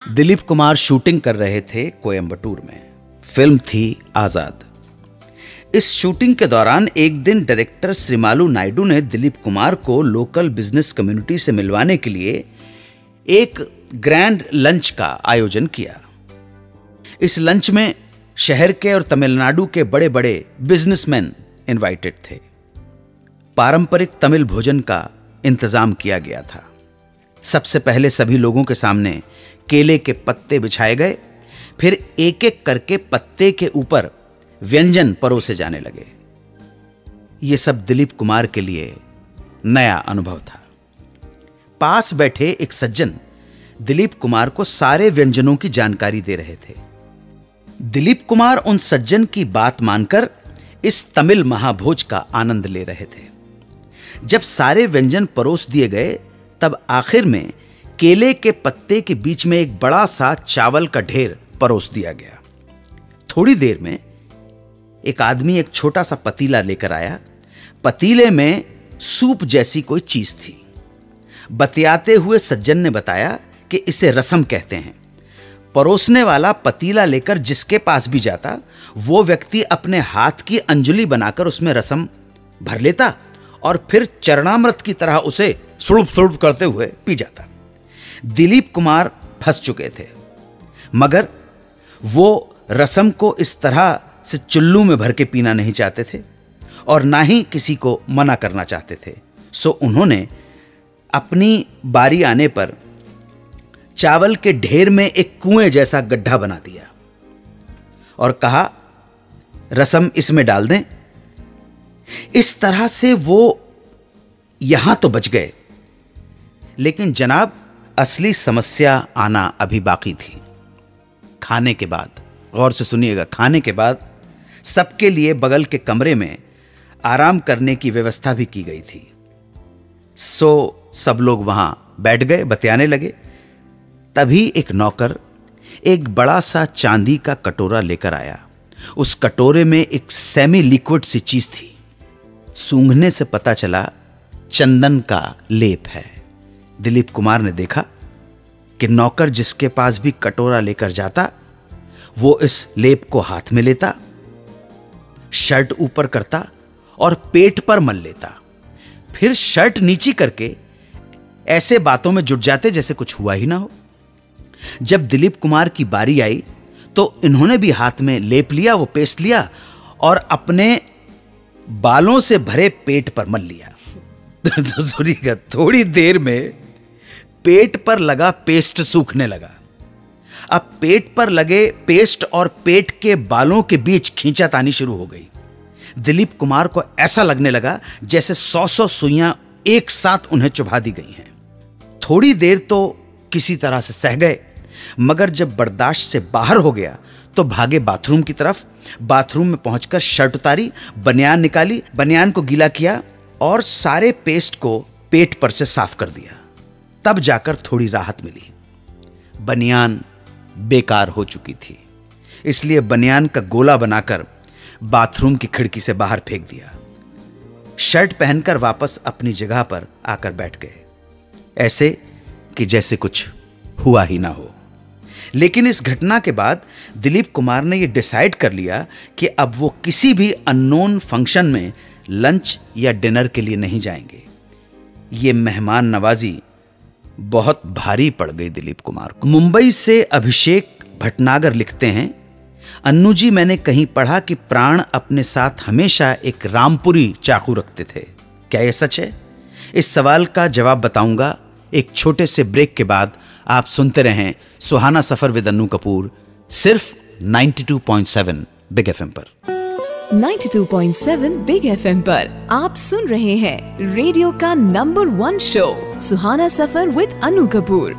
Dilip Kumar shooting कर रहे थे कोयंबटूर में। फिल्म थी आजाद। इस शूटिंग के दौरान एक दिन डायरेक्टर श्रीमालू नायडू ने दिलीप कुमार को लोकल बिजनेस कम्युनिटी से मिलवाने के लिए एक ग्रैंड लंच का आयोजन किया। इस लंच में शहर के और तमिलनाडु के बड़े बड़े बिजनेसमैन इनवाइटेड थे। पारंपरिक तमिल भोजन का इंतजाम किया गया था। सबसे पहले सभी लोगों के सामने केले के पत्ते बिछाए गए, फिर एक एक करके पत्ते के ऊपर व्यंजन परोसे जाने लगे। यह सब दिलीप कुमार के लिए नया अनुभव था। पास बैठे एक सज्जन दिलीप कुमार को सारे व्यंजनों की जानकारी दे रहे थे। दिलीप कुमार उन सज्जन की बात मानकर इस तमिल महाभोज का आनंद ले रहे थे। जब सारे व्यंजन परोस दिए गए तब आखिर में केले के पत्ते के बीच में एक बड़ा सा चावल का ढेर परोस दिया गया। थोड़ी देर में एक आदमी एक छोटा सा पतीला लेकर आया। पतीले में सूप जैसी कोई चीज थी। बतियाते हुए सज्जन ने बताया कि इसे रसम कहते हैं। परोसने वाला पतीला लेकर जिसके पास भी जाता वो व्यक्ति अपने हाथ की अंजलि बनाकर उसमें रसम भर लेता और फिर चरणामृत की तरह उसे सुड़ुप सुड़ुप करते हुए पी जाता। दिलीप कुमार फंस चुके थे, मगर वो रसम को इस तरह से चुल्लू में भर के पीना नहीं चाहते थे और ना ही किसी को मना करना चाहते थे। सो उन्होंने अपनी बारी आने पर चावल के ढेर में एक कुएं जैसा गड्ढा बना दिया और कहा, रसम इसमें डाल दें। इस तरह से वो यहां तो बच गए, लेकिन जनाब असली समस्या आना अभी बाकी थी। खाने के बाद, गौर से सुनिएगा, खाने के बाद सबके लिए बगल के कमरे में आराम करने की व्यवस्था भी की गई थी। सो सब लोग वहां बैठ गए, बतियाने लगे। तभी एक नौकर एक बड़ा सा चांदी का कटोरा लेकर आया। उस कटोरे में एक सेमी लिक्विड सी चीज थी। सूंघने से पता चला चंदन का लेप है। दिलीप कुमार ने देखा कि नौकर जिसके पास भी कटोरा लेकर जाता वो इस लेप को हाथ में लेता, शर्ट ऊपर करता और पेट पर मल लेता, फिर शर्ट नीची करके ऐसे बातों में जुट जाते जैसे कुछ हुआ ही ना हो। जब दिलीप कुमार की बारी आई तो इन्होंने भी हाथ में लेप लिया, वो पेस्ट लिया और अपने बालों से भरे पेट पर मल लिया। तो सुनिएगा, थोड़ी देर में पेट पर लगा पेस्ट सूखने लगा। अब पेट पर लगे पेस्ट और पेट के बालों के बीच खींचातानी शुरू हो गई। दिलीप कुमार को ऐसा लगने लगा जैसे 100 सुइयां एक साथ उन्हें चुभा दी गई हैं। थोड़ी देर तो किसी तरह से सह गए, मगर जब बर्दाश्त से बाहर हो गया तो भागे बाथरूम की तरफ। बाथरूम में पहुंचकर शर्ट उतारी, बनियान निकाली, बनियान को गीला किया और सारे पेस्ट को पेट पर से साफ कर दिया। तब जाकर थोड़ी राहत मिली। बनियान बेकार हो चुकी थी, इसलिए बनियान का गोला बनाकर बाथरूम की खिड़की से बाहर फेंक दिया। शर्ट पहनकर वापस अपनी जगह पर आकर बैठ गए, ऐसे कि जैसे कुछ हुआ ही ना हो। लेकिन इस घटना के बाद दिलीप कुमार ने यह डिसाइड कर लिया कि अब वो किसी भी अननोन फंक्शन में लंच या डिनर के लिए नहीं जाएंगे। ये मेहमान नवाजी बहुत भारी पड़ गई दिलीप कुमार को। मुंबई से अभिषेक भटनागर लिखते हैं, अन्नू जी, मैंने कहीं पढ़ा कि प्राण अपने साथ हमेशा एक रामपुरी चाकू रखते थे। क्या यह सच है? इस सवाल का जवाब बताऊंगा एक छोटे से ब्रेक के बाद। आप सुनते रहें सुहाना सफर विद अन्नू कपूर, सिर्फ 92.7 बिग एफएम पर। 92.7 बिग एफएम पर आप सुन रहे हैं रेडियो का number 1 show Suhana suffer with Annu Kapoor.